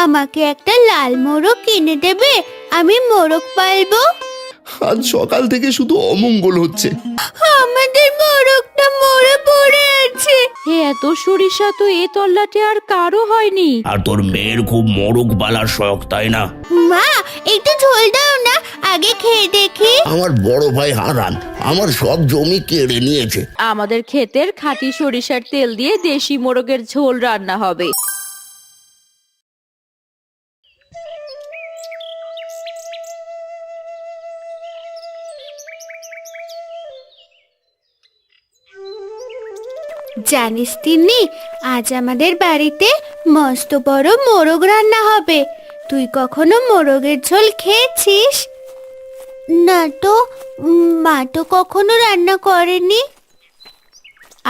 আমাকে একটা লাল মোরগ কিনে দেবে? আমি মোরগ পালবো। আজ সকাল থেকে শুধু অমঙ্গল হচ্ছে। আমাদের মোরগটা মরে পড়ে আছে। এত সরিষা তো এ তল্লাটে আর কারো হয়নি। আর তোর মেয়ের খুব মোরগ পালার শখ, তাই না? মা, একটু ঝোল দাও না, আগে খেয়ে দেখি। আমার বড় ভাই হারান আমার সব জমি কেড়ে নিয়েছে। আমাদের ক্ষেতের খাঁটি সরিষার তেল দিয়ে দেশি মোরগের ঝোল রান্না হবে। জানিস তিন্নি, আজ আমাদের বাড়িতে মস্ত বড় মোরগ রান্না হবে। তুই কখনো মোরগের ঝোল খেয়েছিস? না তো, মা তো কখনো রান্না করেনি।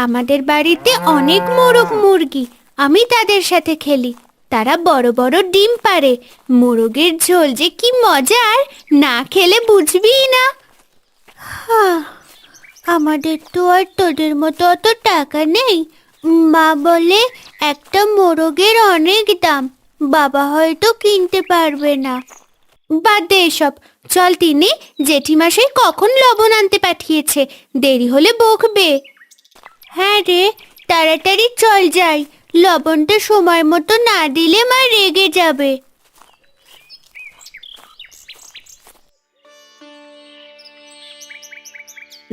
আমাদের বাড়িতে অনেক মোরগ মুরগি, আমি তাদের সাথে খেলি। তারা বড় বড় ডিম পাড়ে। মোরগের ঝোল যে কি মজার, না খেলে বুঝবিই না। আমাদের তো আর তোদের মতো অত টাকা নেই। মা বলে একটা মোরগের অনেক দাম, বাবা হয়তো কিনতে পারবে না। বাদ দে এসব, চল তিনি, জেঠিমা সেই কখন লবণ আনতে পাঠিয়েছে, দেরি হলে বকবে। হ্যাঁ রে, তাড়াতাড়ি চল যাই, লবণটা সময় মতো না দিলে মা রেগে যাবে।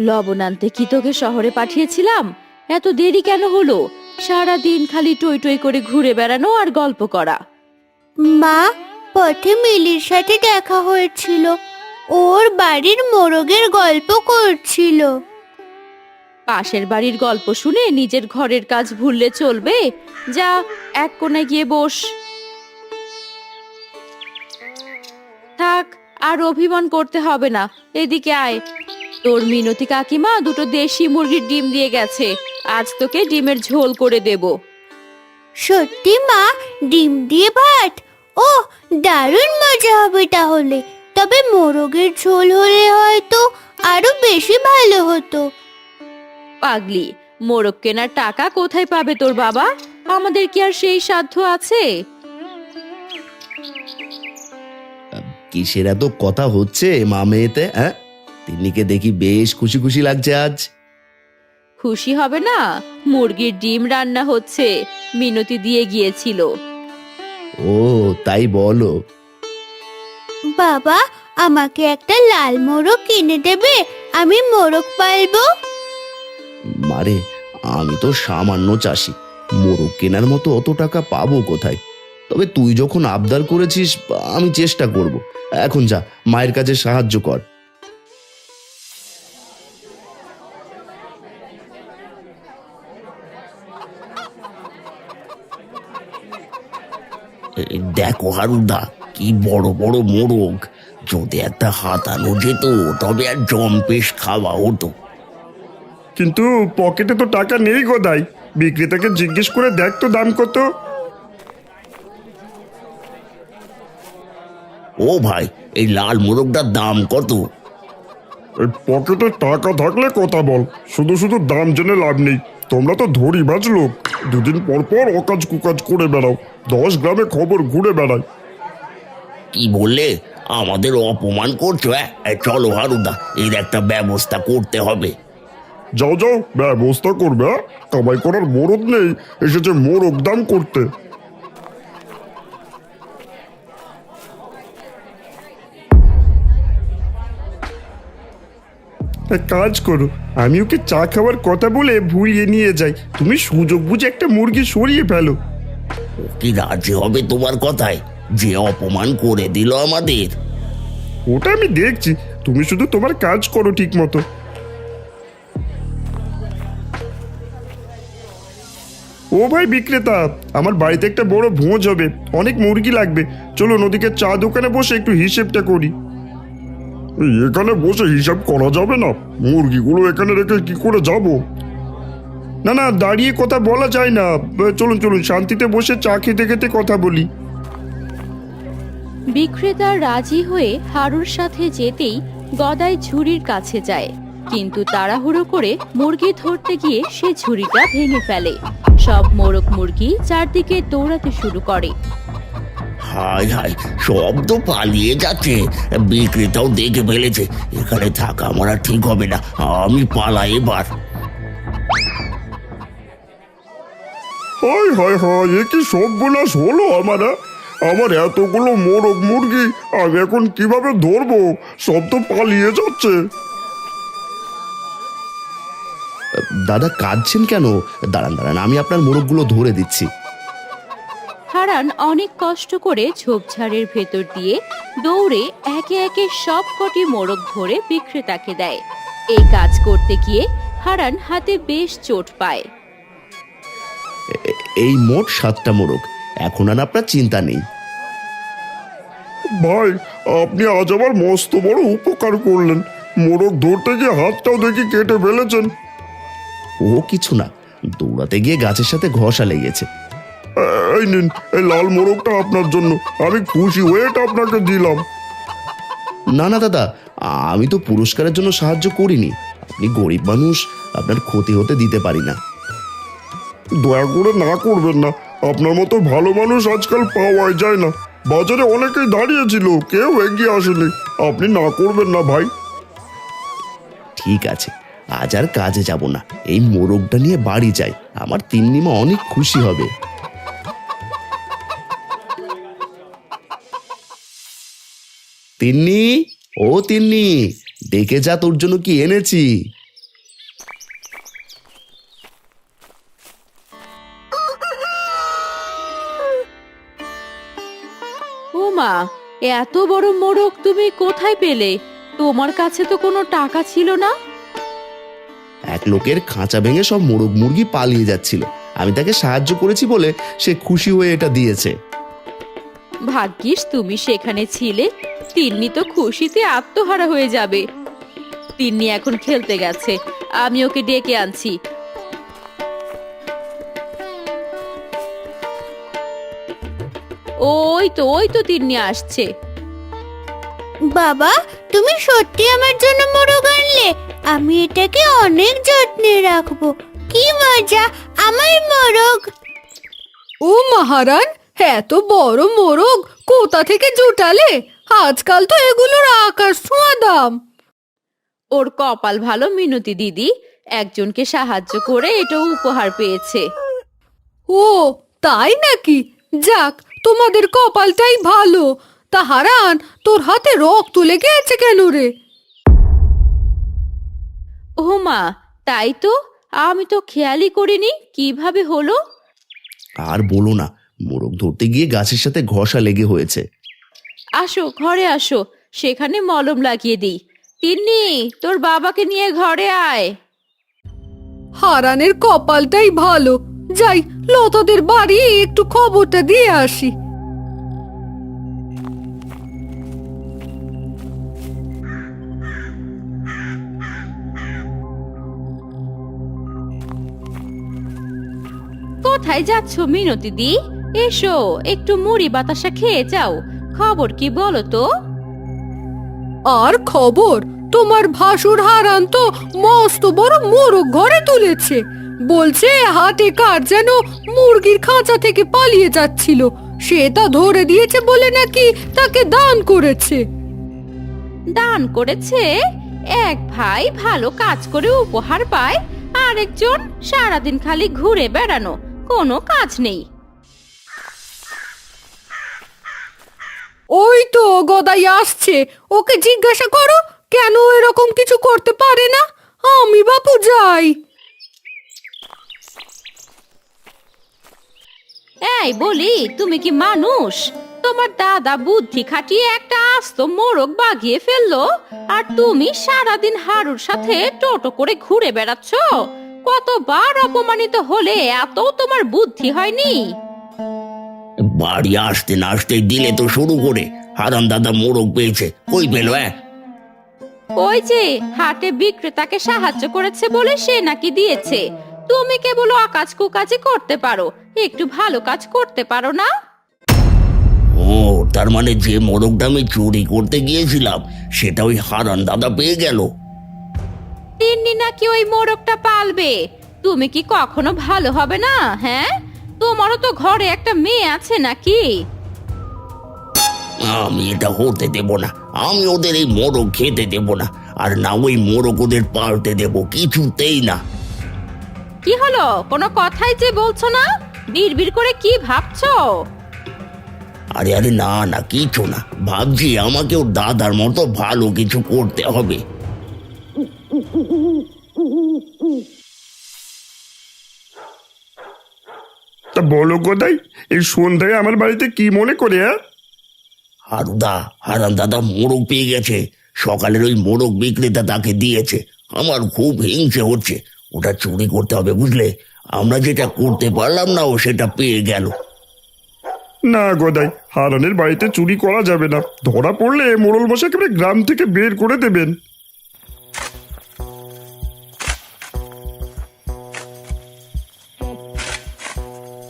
লবণ আনতে কি তোকে শহরে পাঠিয়েছিলাম? এত দেরি কেন হলো? সারা দিন খালি টই টই করে ঘুরে বেড়ানো আর গল্প করা। মা, পথে মিলির সাথে দেখা হয়েছিল, ওর বাড়ির মোরগের গল্প করছিল। পাশের বাড়ির গল্প শুনে নিজের ঘরের কাজ ভুললে চলবে? যা, এক কোণায় গিয়ে বস। থাক, আর অভিমান করতে হবে না, এদিকে আয়। তোর মিনতি কাকিমা দুটো দেশি মুরগির ডিম দিয়ে গেছে, আজ তোকে ডিমের ঝোল করে দেব। সত্যি মা, ডিম দিয়ে ভাত? ও, দারুণ মজা হবে তাহলে। তবে মোরগের ঝোল হলে হয়তো আরো বেশি ভালো হতো। পাগলি, মোরগ কেনার টাকা কোথায় পাবে তোর বাবা? আমাদের কি আর সেই সাধ্য আছে? কিসের এত কথা হচ্ছে মা মেয়েতে? হ্যাঁ, তিন্নিকে দেখি বেশ খুশি খুশি লাগছে আজ। খুশি হবে না? মুরগির ডিম রান্না হচ্ছে, মিনতি দিয়ে গিয়েছিল। ও, তাই বলো। বাবা, আমাকে একটা লাল মোরগ কিনে দেবে? আমি মোরগ পালবো। মারে, আমি তো সামান্য চাষি, মোরগ কেনার মতো অত টাকা পাবো কোথায়? তবে তুই যখন আবদার করেছিস, আমি চেষ্টা করব। এখন যা, মায়ের কাছে সাহায্য কর। দেখো হারুদা, কি বড় বড় মোরগ! যদি একটা হাতানো যেত তবে আর জম্পেশ খাওয়া হতো। কিন্তু পকেটে তো টাকা নেই গোদাই। বিক্রেতাকে জিজ্ঞেস করে দেখ তো দাম কত। ও ভাই, এই লাল মোরগটার দাম কত? এই পকেটে টাকা থাকলে কথা বল, শুধু শুধু দাম জেনে লাভ নেই। তোমরা তো ধরিবাজ লোক, দুদিন পর পর অকাজ কুকাজ করে বেড়াও, 10 গ্রামে খবর ঘুরে বেড়ায়। কি বললে? আমাদের অপমান করছো? চলো হারুদা, এর একটা ব্যবস্থা করতে হবে। যাও যাও, ব্যবস্থা করবে। কামাই করার মরদ নেই, এসেছে মোরগ দাম করতে। এক কাজ করো, আমি ওকে চা খাওয়ার কথা বলে ভুলিয়ে নিয়ে যাই, তুমি সুযোগ বুঝে একটা মুরগি সরিয়ে ফেলো। কি রাজি হবে তোমার কথায়? যে অপমান করে দিল আমাদের। ওটা আমি দেখছি, তুমি শুধু তোমার কাজ করো ঠিক মতো। ও ভাই বিক্রেতা, আমার বাড়িতে একটা বড় ভোজ হবে, অনেক মুরগি লাগবে। চলো নদীকে চা দোকানে বসে একটু হিসেবটা করি। এখানে বসে হিসাব করা যাবে না, মুরগিগুলো এখানে রেখে কি করে যাব? না না, দাঁড়িয়ে কথা বলা যায় না। চলুন চলুন, শান্তিতে বসে চা খেতে খেতে কথা বলি। বিক্রেতা রাজি হয়ে হারুর সাথে যেতেই গদাই ঝুড়ির কাছে যায়, কিন্তু তাড়াহুড়ো করে মুরগি ধরতে গিয়ে সে ঝুড়িটা ভেঙে ফেলে। সব মোরগ মুরগি চারদিকে দৌড়াতে শুরু করে। হায় হায়, সব তো পালিয়ে যাচ্ছে। বিক্রেতাও দেখে ফেলেছে। এখানে থাকা আমার আর ঠিক হবে না, আমি পালাই এবার। হায় হায় হায়, এ কি সর্বনাশ হলো আমার এতগুলো মোরগ মুরগি আমি এখন কিভাবে ধরবো? সব তো পালিয়ে যাচ্ছে। দাদা কাঁদছেন কেন? দাঁড়ান দাঁড়ান, আমি আপনার মোরগগুলো ধরে দিচ্ছি। হারান অনেক কষ্ট করে ঝোপঝাড়ের ভেতর দিয়ে দৌড়ে একে একে সব কটি মোরগ ধরে বিক্রেতাকে দেয়। এই কাজ করতে গিয়ে হারান হাতে বেশ চোট পায়। এই মোট 7টা মোরগ, এখন আর আপনার চিন্তা নেই। ভাই, আপনি আজ আমার মস্ত বড় উপকার করলেন। মোরগ ধরতে গিয়ে হাতটাও দেখি কেটে ফেলেছেন। ও কিছু না, দৌড়াতে গিয়ে গাছের সাথে ঘষা লেগেছে। এই নিন, এই লাল মোরগটা আপনার জন্য। আমি খুশি হয়ে এটা আপনাকে দিলাম। না না দাদা, আমি তো পুরস্কারের জন্য সাহায্য করিনি। আপনি গরিব মানুষ, আপনার ক্ষতি হতে দিতে পারি না। দয়া করে না করবেন না। আপনার মতো ভালো মানুষ আজকাল পাওয়াই যায় না। বাজারে অনেকেই দাঁড়িয়েছিল, কেউ এগিয়ে আসেনি। আপনি না করবেন না ভাই। ঠিক আছে, আজ আর কাজে যাব না, এই মোরগটা নিয়ে বাড়ি যাই। আমার তিন্নিমা অনেক খুশি হবে। তিন্নি, ও তিন্নি, দেখে যা তোর জন্য কি এনেছি। ও মা, এত বড় মোরগ তুমি কোথায় পেলে? তোমার কাছে তো কোনো টাকা ছিল না। এক লোকের খাঁচা ভেঙে সব মোরগ মুরগি পালিয়ে যাচ্ছিল, আমি তাকে সাহায্য করেছি বলে সে খুশি হয়ে এটা দিয়েছে। ভাগ্যিস তুমি সেখানে ছিলে, তিন্নি তো খুশিতে আত্মহারা হয়ে যাবে। তিন্নি এখন খেলতে গেছে, আমি ওকে ডেকে আনছি। ওই তো তিন্নি আসছে। বাবা, তুমি সত্যি আমার জন্য মোরগ আনলে? আমি এটাকে অনেক যত্নে রাখবো। কি মজা, আমার মোরগ। ও মহারান, এত বড় মোরগ কোথা থেকে জুটালে? আজকাল তো এগুলোর আকাশ ছোঁয়া দাম। ওর কপাল ভালো মিনতি দিদি, একজনকে সাহায্য করে এটা উপহার পেয়েছে। ও তাই নাকি? যাক, তোমাদের কপালটাই ভালো। তা হারান, তোর হাতে রক্ত লেগে আছে কেন রে? ও মা, তাই তো, আমি তো খেয়ালই করিনি, কিভাবে হলো? আর বলো না, মোরগ ধরতে গিয়ে গাছের সাথে ঘষা লেগে হয়েছে। আসো ঘরে আসো, সেখানে মলম লাগিয়ে দিই। তিন্নি, তোর বাবাকে নিয়ে ঘরে আয়। হারানের কপালটাই ভালো। যাই, লতাদের বাড়ি একটু খবরটা দিয়ে আসি। কোথায় যাচ্ছ মিনতি দি? এসো, একটু মুড়ি বাতাসা খেয়ে যাও। খবর কি বলো তো? আর খবর, তোমার ভাসুর হারান তো মস্ত বড় মোরগ ঘরে তুলেছে। বলছে হাটে কার যেন মুরগির খাঁচা থেকে পালিয়ে যাচ্ছিল, সে তা ধরে দিয়েছে বলে নাকি তাকে দান করেছে। দান করেছে? এক ভাই ভালো কাজ করে উপহার পায়, আরেকজন সারাদিন খালি ঘুরে বেড়ানো, কোনো কাজ নেই। ওই তো গদাই আসছে, ওকে জিজ্ঞাসা করো কেন এরকম কিছু করতে পারে না। আমি বাপু যাই। এই বলি, তুমি কি মানুষ? তোমার দাদা বুদ্ধি খাটিয়ে একটা আস্ত মোরগ বাগিয়ে ফেললো, আর তুমি সারাদিন হারুর সাথে টোটো করে ঘুরে বেড়াচ্ছ। কতবার অপমানিত হলে, এত তোমার বুদ্ধি হয়নি? বাড়ি আসতে না আসতে দিলে তো শুরু করে। হারান দাদা মোরগ পেয়েছে, কই পেল? ওই যে হাটে বিক্রেতাকে সাহায্য করেছে বলে সে নাকি দিয়েছে। তুমি কেবল অকাজ কুকাজই করতে পারো, একটু ভালো কাজ করতে পারো না? ও, তার মানে যে মোরগটা আমি চুরি করতে গিয়েছিলাম সেটা ওই হারান দাদা পেয়ে গেল। তিন্নি নাকি ওই মোরগটা পালবে। তুমি কি কখনো ভালো হবে না? হ্যাঁ, তোমারও তো ঘরে একটা মেয়ে আছে নাকি? আমি এটা হতে দেব না। আমি ওদের এই মোরগ খেতে দেব না, আর না ওই মোরগ ওদের পাল্টে দেব, কিছুতেই না। কি হলো, কোনো কথাই যে বলছো না? বিড়বিড় করে কি ভাবছো? আরে আরে না না, কিছু না, ভাবছি আমাকেও দাদার মতো ভালো কিছু করতে হবে। তা বলো গদাই, এই সন্ধ্যায় আমার বাড়িতে কি মনে করে? হারুদা, হারান দাদা মোরগ পেয়ে গেছে। সকালের ওই মোরগ বিক্রেতা তাকে দিয়েছে। আমার খুব হিংসে হচ্ছে। ওটা চুরি করতে হবে, বুঝলে? আমরা যেটা করতে পারলাম না, ও সেটা পেয়ে গেল। না গদাই, হারানের বাড়িতে চুরি করা যাবে না। ধরা পড়লে মোড়ল মশাই একেবারে গ্রাম থেকে বের করে দেবেন।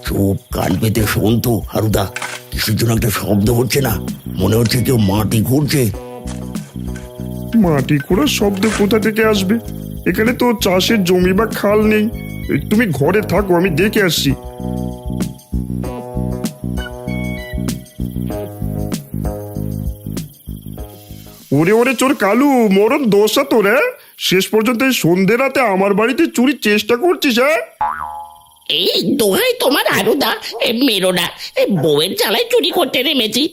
চুপ, কান পেতে শোন তো হারুদা। কিসের জন্য একটা শব্দ হচ্ছে না? মনে হচ্ছে কেউ মাটি ঘুরছে। মাটি খোঁড়ার শব্দ কোথা থেকে আসবে? এখানে তো চাষের জমি বা খাল নেই। এই, তুমি ঘরে থাকো, আমি দেখে আসছি। ওরে ওরে চোর কালু, মরণ দোষা তোর, হ্যাঁ? শেষ পর্যন্ত এই সন্ধ্যে রাতে আমার বাড়িতে চুরির চেষ্টা করছিস, হ্যাঁ? এই দোহাই তোমার হারুদা, মেরো না। বউয়ের জ্বালায় চুরি করতে নেমেছি।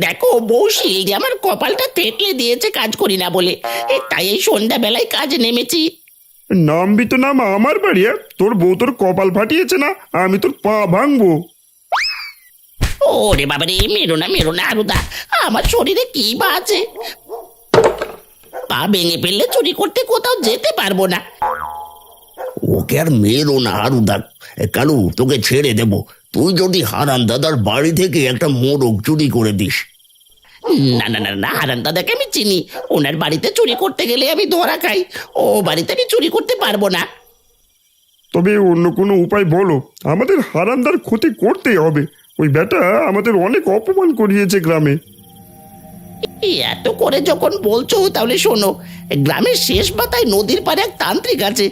দেখো, বউ শিল আমার কপালটা থেতলে দিয়েছে কাজ করি না বলে। তাই এই সন্ধ্যাবেলায় কাজে নেমেছি। নামবি তো নাম আমার বাড়ি, হ্যাঁ? তোর বউ তোর কপাল ফাটিয়েছে না, আমি তোর পা ভাঙবো। ওরে বাবা রে, মেরো না হারুদা, আমার শরীরে কি বা আছে? পা ভেঙে ফেললে চুরি করতে কোথাও যেতে পারবো না। ওকে আর মেরো না হারুদা। কালু, তোকে ছেড়ে দেব, তুই যদি হারান দাদার বাড়ি থেকে একটা মোরগ চুরি করে দিস। না না না না, হারান দাদাকে আমি চিনি। ওনার বাড়িতে চুরি করতে গেলে আমি ধরা খাই। ও বাড়িতে আমি চুরি করতে পারবো না। তবে অন্য কোনো উপায় বলো, আমাদের হারান্দার ক্ষতি করতেই হবে। ওই বেটা আমাদের অনেক অপমান করিয়েছে গ্রামে। এত করে যখন বলছো তাহলে শোনো, গ্রামের শেষ পাতায় নদীর পাড়ে এক তান্ত্রিক আছে।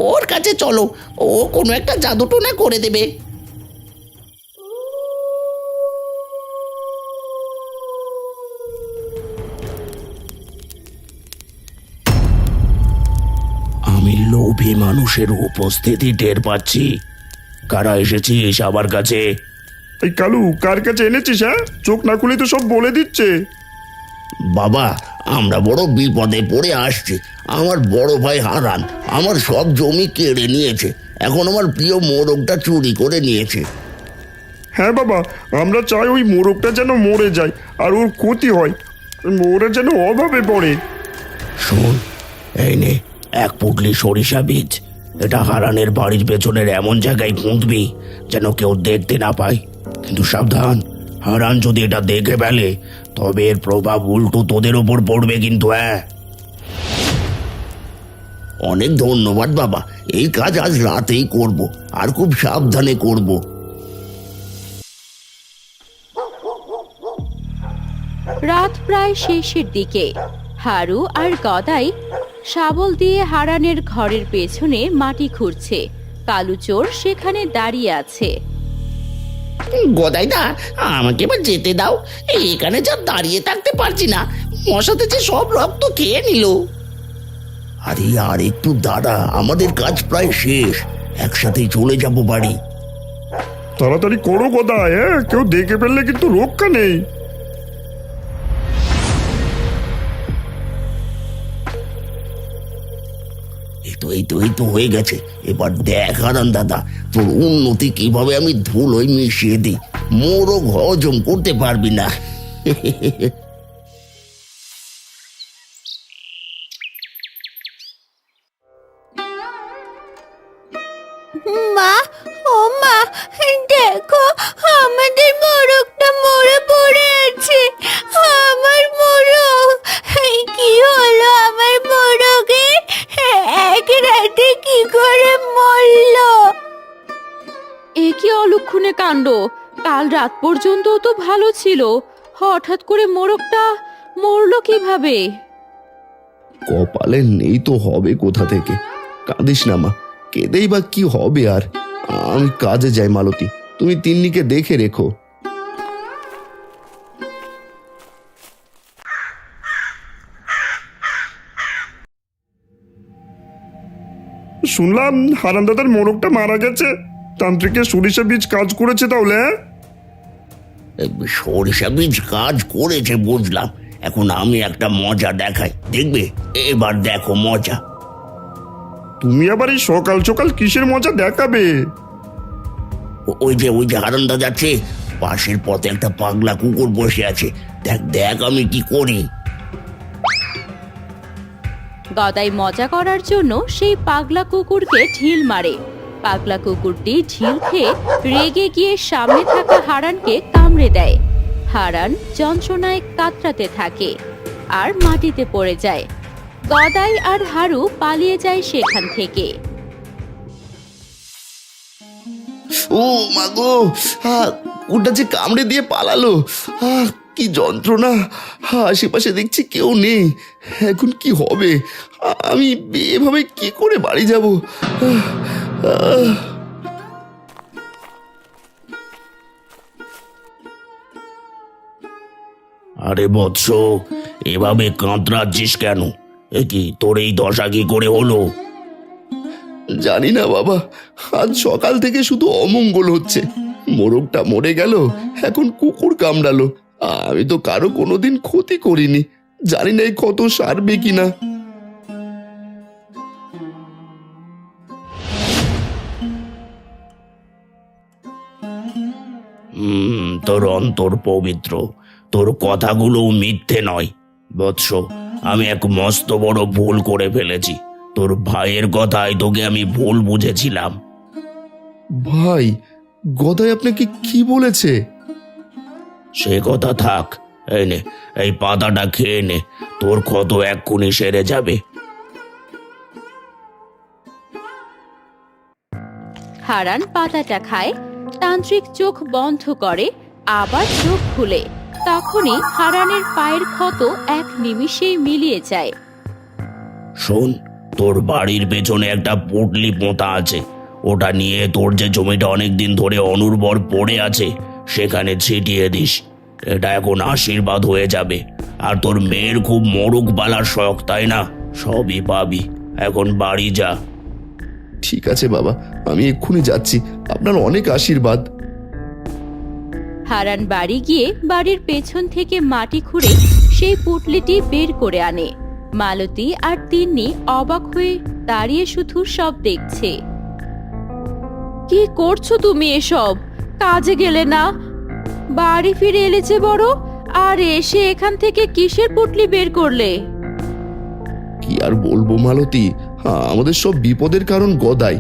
ওর কাছে চলো, ও কোনো একটা জাদুটোনা করে দেবে। আমি লোভী মানুষের উপস্থিতি টের পাচ্ছি। কারা এসেছিস আমার কাছে? এই কালু, কার কাছে এনেছিস, হ্যাঁ? চোখ না খুলে তো সব বলে দিচ্ছে। বাবা, আমরা বড় বিপদে পড়ে আসছি। আমার বড় ভাই হারান আমার সব জমি কেড়ে নিয়েছে। এখন আমার প্রিয় মোরগটা চুরি করে নিয়েছে। হ্যাঁ বাবা, আমরা চাই ওই মোরগটা যেন মরে যায় আর ওর ক্ষতি হয়। ওরা যেন অভাবে পড়ে। শোন, এই নে 1 পুটলি সরিষা বীজ। এটা হারানের বাড়ির পেছনের এমন জায়গায় পুঁতবি যেন কেউ দেখতে না পায়। কিন্তু সাবধান, হারান যদি এটা দেখে ফেলে তবে এর প্রভাব উল্টো তোদের ওপর পড়বে কিন্তু। হ্যাঁ, অনেক ধন্যবাদ বাবা। এই কাজ আজ রাতেই করব, আর খুব সাবধানে করব। রাত প্রায় শেষের দিকে। হারু আর গদাই শাবল দিয়ে হারানের ঘরের পেছনে মাটি খুঁড়ছে। কালু চোর সেখানে দাঁড়িয়ে আছে। গদাইদা, আমাকে এবার যেতে দাও। এখানে যা দাঁড়িয়ে থাকতে পারছি না, মশাতে যে সব রক্ত খেয়ে নিল। আরে আর একটু দাঁড়া, আমাদের কাজ প্রায় শেষ। একসাথেই চলে যাব বাড়ি। তাড়াতাড়ি করো গদাই, হ্যাঁ? কেউ দেখে ফেললে কিন্তু রক্ষা নেই। এই তো হয়ে গেছে। এবার দেখ হারান দাদা, তোর উন্নতি কিভাবে আমি ধুলোয় মিশিয়ে দিই। মোরগ হজম করতে পারবি না। মা, ও মা, দেখো আমাদের মোরগটা মরে পড়ে আছে। আমার মোরগ, এই কি হলো আমার মোরগের? এক রাতে কি করে মরলো? এ কি অলক্ষণে কাণ্ড! কাল রাত পর্যন্ত তো ভালো ছিল, হঠাৎ করে মোরগটা মরলো কিভাবে? কপালে নেই তো হবে কোথা থেকে। কাঁদিস না মা, কেঁদেই বা কি হবে আর। আমি কাজে যাই মালতী, তুমি তিন্নিকে দেখে রেখো। শুনলাম হারান দাদার মোরগটা মারা গেছে। তান্ত্রিকের সরিষা বীজ কাজ করেছে তাহলে, হ্যাঁ? সরিষা বীজ কাজ করেছে বুঝলাম। এখন আমি একটা মজা দেখাই, দেখবে? এবার দেখো মজা। তুমি আবার এই সকাল সকাল কিসের মজা দেখাবে? ওই যে হারান্দা যাচ্ছে, পাশের পথে একটা পাগলা কুকুর বসে আছে। দেখ দেখ আমি কি করি। গদাই মজা করার জন্য সেই পাগলা কুকুরকে ঢিল মারে। পাগলা কুকুরটি ঢিল খেয়ে রেগে গিয়ে সামনে থাকা হারানকে কামড়ে দেয়। হারান যন্ত্রণায় কাতরাতে থাকে আর মাটিতে পড়ে যায়। গদাই আর হারু পালিয়ে যায় সেখান থেকে। ও মাগো, ওটা যে কামড়ে দিয়ে পালালো। কি যন্ত্রণা! আশেপাশে দেখছি কেউ নেই। এখন কি হবে? আমি এভাবে কি করে বাড়ি যাব? আরে বৎস, এভাবে কাঁতরাচ্ছিস কেন? এ কি তোর এই দশা কি করে হলো? জানি না বাবা, আজ সকাল থেকে শুধু অমঙ্গল হচ্ছে। মোরগটা মরে গেল, এখন কুকুর কামড়ালো। আমি তো কারো কোনোদিন ক্ষতি করিনি, জানি না এই ক্ষত সারবে কিনা। তোর অন্তর পবিত্র, তোর কথাগুলো মিথ্যে নয়। বৎস, আমি এক মস্ত বড় ভুল করে ফেলেছি। তোর ভাইয়ের কথায় তোকে আমি ভুল বুঝেছিলাম। ভাই, গদাই আপনাকে কি বলেছে? সে কথা থাক, এই নে, এই পাতাটা খেয়ে নে, তোর ক্ষত এক্ষুনি সেরে যাবে। হারান পাতাটা খায়। তান্ত্রিক চোখ বন্ধ করে, আবার চোখ খুলে। তখনই হারানের পায়ের ক্ষত এক নিমিষেই মিলিয়ে যায়। শোন, তোর বাড়ির পেছনে একটা পুটলি পোঁতা আছে। ওটা নিয়ে তোর যে জমিটা অনেকদিন ধরে অনুর্বর পড়ে আছে সেখানে ছিটিয়ে দিস। এটা এখন আশীর্বাদ হয়ে যাবে। আর তোর মেয়ের খুব মোরগ পালার শখ, তাই না? সবই পাবি। এখন বাড়ি যা। ঠিক আছে বাবা, আমি এক্ষুনি যাচ্ছি। আপনার অনেক আশীর্বাদ। হারান বাড়ি গিয়ে বাড়ির পেছন থেকে মাটি খুঁড়ে সেই পুটলিটি বের করে আনে। মালতী আর তিন্নি অবাক হয়ে দাঁড়িয়ে শুধু সব দেখছে। কি করছো তুমি এসব? কাজে গেলে না? বাড়ি ফিরে এলে যে বড়, আর এসে এখান থেকে কিসের পুটলি বের করলে? কি আর বলবো মালতী, আমাদের সব বিপদের কারণ গদাই।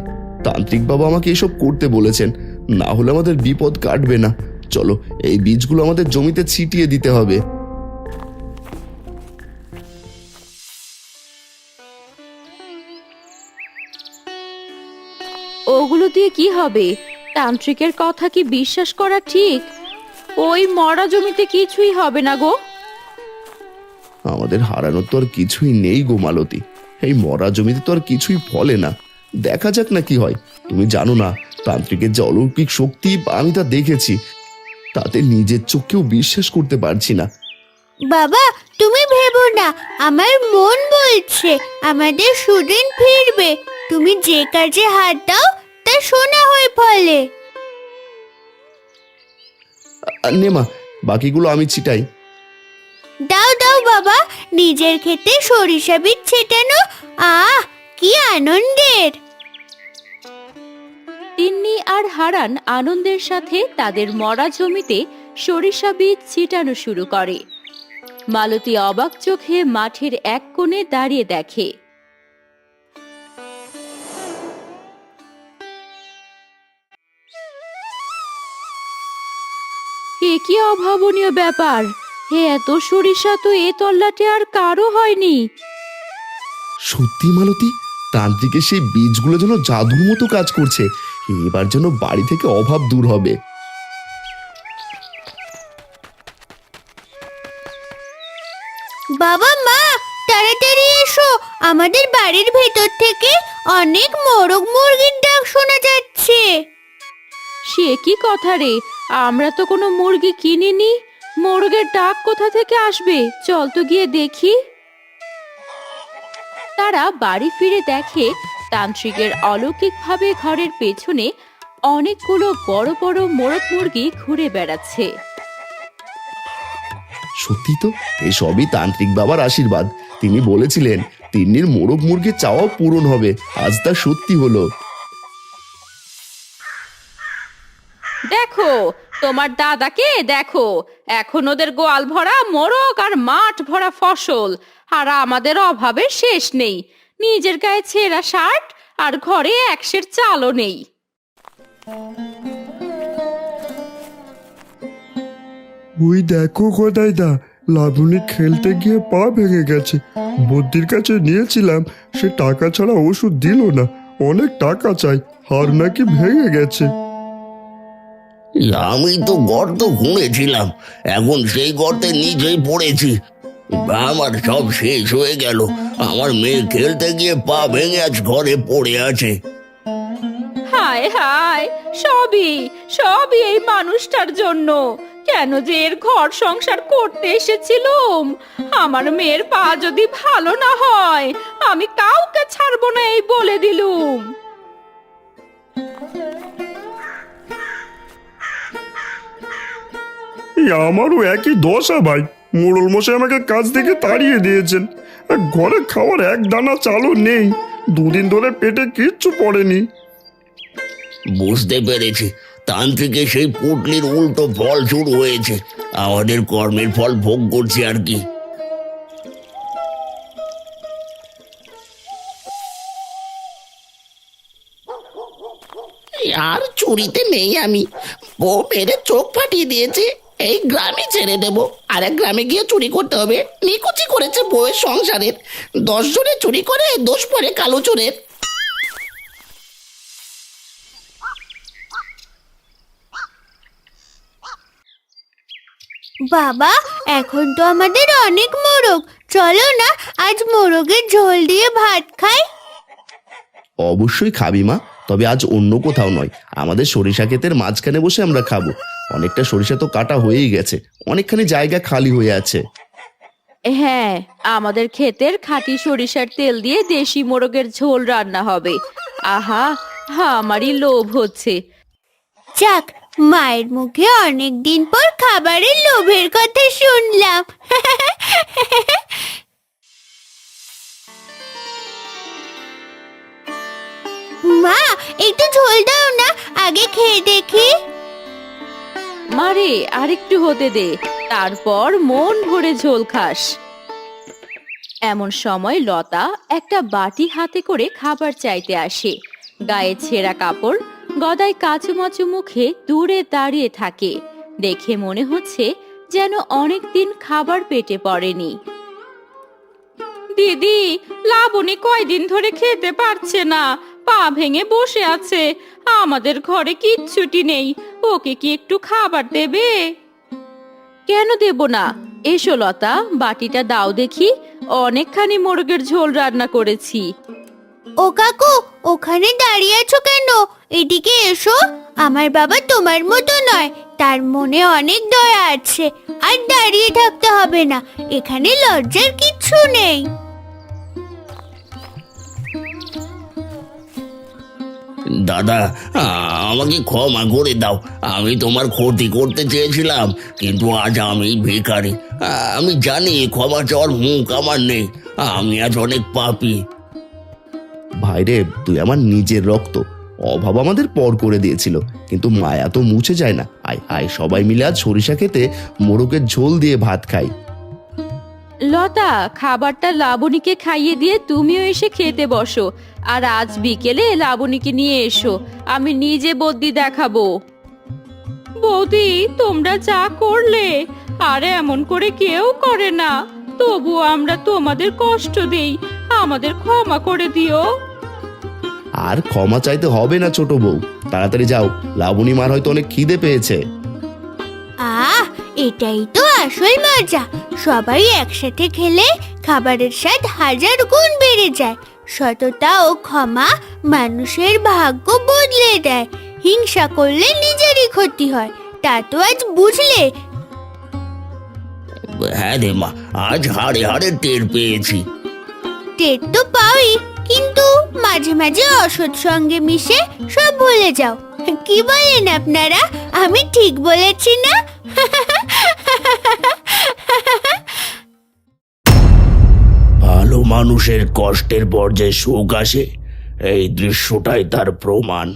তান্ত্রিক বাবা আমাকে এসব করতে বলেছেন, না হলে আমাদের বিপদ কাটবে না। চলো, এই বীজগুলো আমাদের জমিতে ছিটিয়ে দিতে হবে। ওগুলো দিয়ে কি হবে? তান্ত্রিকের কথা কি বিশ্বাস করা ঠিক? ওই মরা জমিতে কিছুই হবে না গো। আমাদের হারানোর তো আর কিছুই নেই গো মালতী। এই মরা জমিতে তো আর কিছুই ফলে না। দেখা যাক না কি হয়। তুমি জানো না, তান্ত্রিকের যে অলৌকিক শক্তি, আমি তা দেখেছি। তাতে নিজের চোখকেও বিশ্বাস করতে পারছি না। বাবা, তুমি ভেবো না, আমার মন বলছে আমাদের সুদিন ফিরবে। তুমি যে কাজে হাত দাও তা সোনা হয়ে ফলে। নেমা, বাকিগুলো আমি ছিটাই। দাও দাও বাবা, নিজের ক্ষেতে সরিষা বীজ ছেটানো, কি আনন্দের! তিন্নি আর হারান আনন্দের সাথে তাদের মরা জমিতে সরিষা বীজ ছিটানো শুরু করে। মালতী অবাক চোখে মাঠের এক কোণে দাঁড়িয়ে দেখে। এ কি অভাবনীয় ব্যাপার! এত সরিষা তো এ তল্লাটে আর কারো হয়নি। সত্যি মালতী, তান্ত্রিকের সেই বীজগুলো যেন জাদুর মতো কাজ করছে। এবার যেন বাড়ি থেকে অভাব দূর হবে। বাবা, মা, তাড়াতাড়ি এসো, আমাদের বাড়ির ভেতর থেকে অনেক মোরগ মুরগির ডাক শোনা যাচ্ছে। সে কি কথা রে? আমরা তো কোনো মুরগি কিনিনি। মোরগের ডাক কোথা থেকে আসবে? চল তো গিয়ে দেখি। তারা বাড়ি ফিরে দেখে তান্ত্রিকের অলৌকিকভাবে ঘরের পেছনে অনেকগুলো বড় বড় মোরগ মুরগি ঘুরে বেড়াচ্ছে। সত্যি তো, এসবই তান্ত্রিক বাবার আশীর্বাদ। তিনি বলেছিলেন তিন্নির মোরগ মুরগির চাওয়া পূরণ হবে, আজ তা সত্যি হলো। দেখো তোমার দাদাকে দেখো, এখন ওদের গোয়াল ভরা মোরগ আর মাঠ ভরা ফসল, আর আমাদের অভাবের শেষ নেই। নিজের গায়ে ছেঁড়া শার্ট আর ঘরে এক সের চালও নেই। ওই দেখো গদাইদা, লাবণী খেলতে গিয়ে পা ভেঙে গেছে। বুদ্ধির কাছে নিয়েছিলাম, সে টাকা ছাড়া ওষুধ দিল না। অনেক টাকা চাই, হাড় নাকি ভেঙে গেছে। আমি তো গর্ত খুঁড়েছিলাম, এখন সেই গর্তে নিজেই পড়েছি। আমার সব শেষ হয়ে গেল। আমার মেয়ে খেলতে গিয়ে পা ভেঙে আজ ঘরে পড়ে আছে। হায় হায়, সবই সবই এই মানুষটার জন্য। কেন যে এর ঘর সংসার করতে এসেছিলুম। আমার মেয়ের পা যদি ভালো না হয়, আমি কাউকে ছাড়বো না এই বলে দিলুম। আমারও একই দশা ভাই। মোড়ল মশাই আমাকে কাজ থেকে তাড়িয়ে দিয়েছেন। ঘরে খাওয়ার এক দানা চালও নেই। দুদিন ধরে পেটে কিচ্ছু পড়েনি। বুঝতে পেরেছি, তান্ত্রিকের সেই পুটলির উল্টো ফল শুরু হয়েছে। আমাদের কর্মের ফল ভোগ করছি আর কি। আর চুরিতে নেই আমি। বউ মেরে চোখ ফাটিয়ে দিয়েছে। এই গ্রামে ছেড়ে দেবো, আর এক গ্রামে গিয়ে চুরি করতে হবে। নিকুচি করেছে বউয়ের সংসারের। 10 জনে চুরি করে দোষ পড়ে কালো চোরের। বাবা, এখন তো আমাদের অনেক মোরগ, চলো না আজ মোরগের ঝোল দিয়ে ভাত খাই। অবশ্যই খাবি মা, তবে আজ অন্য কোথাও নয়, আমাদের সরিষা ক্ষেতের মাঝখানে বসে আমরা খাবো। অনেকটা সরিষা তো কাটা হয়েই গেছে, অনেকখানি জায়গা খালি হয়ে আছে। হ্যাঁ, আমাদের ক্ষেতের খাঁটি সরিষার তেল দিয়ে দেশি মোরগের ঝোল রান্না হবে। আহা, আমারই লোভ হচ্ছে। যাক, মায়ের মুখে অনেক দিন পর খাবারের লোভের কথা শুনলাম। মা, একটু ঝোল দাও না, আগে খেয়ে দেখি। মারে, আরেকটু হতে দে, তারপর মন ভরে ঝোল খাস। এমন সময় লতা একটা বাটি হাতে করে খাবার চাইতে আসে। গায়ে ছেঁড়া কাপড়, গদায় কাচুমাচু মুখে দূরে দাঁড়িয়ে থাকে। দেখে মনে হচ্ছে যেন অনেকদিন খাবার পেটে পড়েনি। দিদি, লাবণী কয়দিন ধরে খেতে পারছে না, পা ভেঙে বসে আছে। আমাদের ঘরে কিচ্ছুটি নেই, ওকে কি একটু খাবার দেবে? কেন দেব না? এসো লতা, বাটিটা দাও দেখি, অনেকখানি মোরগের ঝোল রান্না করেছি। ও কাকু, ওখানে দাঁড়িয়ে আছো কেন? এদিকে এসো। আমার বাবা তোমার মতো নয়, তার মনে অনেক দয়া আছে। আর দাঁড়িয়ে থাকতে হবে না, এখানে লজ্জার কিচ্ছু নেই। দাদা, আমাকে ক্ষমা করে দাও। আমি তোমার ক্ষতি করতে চেয়েছিলাম, কিন্তু আজ আমি ভিখারি। আমি জানি ক্ষমা চাওয়ার মুখ আমার নেই। আমি আজ অনেক পাপী। ভাইরে, তুই আমার নিজের রক্ত। অভাব আমাদের পর করে দিয়েছিল, কিন্তু মায়া তো মুছে যায় না। আয় আয়, সবাই মিলে আজ সরিষা খেতে মোরগের ঝোল দিয়ে ভাত খাই। লতা, খাবারটা লাবণীকে খাইয়ে দিয়ে তুমিও এসে খেতে বসো। আর আজ বিকেলে লাবণীকে নিয়ে এসো, আমি নিজে বদ্যি দেখাবো। বৌদি, তোমরা যা করলে আর এমন করে কেউ করে না, তবু আমরা তোমাদের কষ্ট দেই, আমাদের ক্ষমা করে দিও। আর ক্ষমা চাইতে হবে না ছোট বউ, তাড়াতাড়ি যাও, লাবণী মার হয়তো অনেক খিদে পেয়েছে। আহ, এটাই তো আসল মজা। সবাই একসাথে খেলে খাবারের স্বাদ 1000 গুণ বেড়ে যায়। সততা ও ক্ষমা মানুষের ভাগ্য বদলে দেয়। হিংসা করলে নিজেরই ক্ষতি হয়, তা তো আজ বুঝলে। হ্যাঁ রে মা, আজ হাড়ে হাড়ে টের পেয়েছি। টের তো পাওই, কিন্তু মাঝে মাঝে অসৎ সঙ্গে মিশে সব ভুলে যাও। কি বলেন আপনারা? আমি ঠিক বলেছি না? ভালো মানুষের কষ্টের পর যে সুখ আসে, এই দৃশ্যটাই তার প্রমাণ।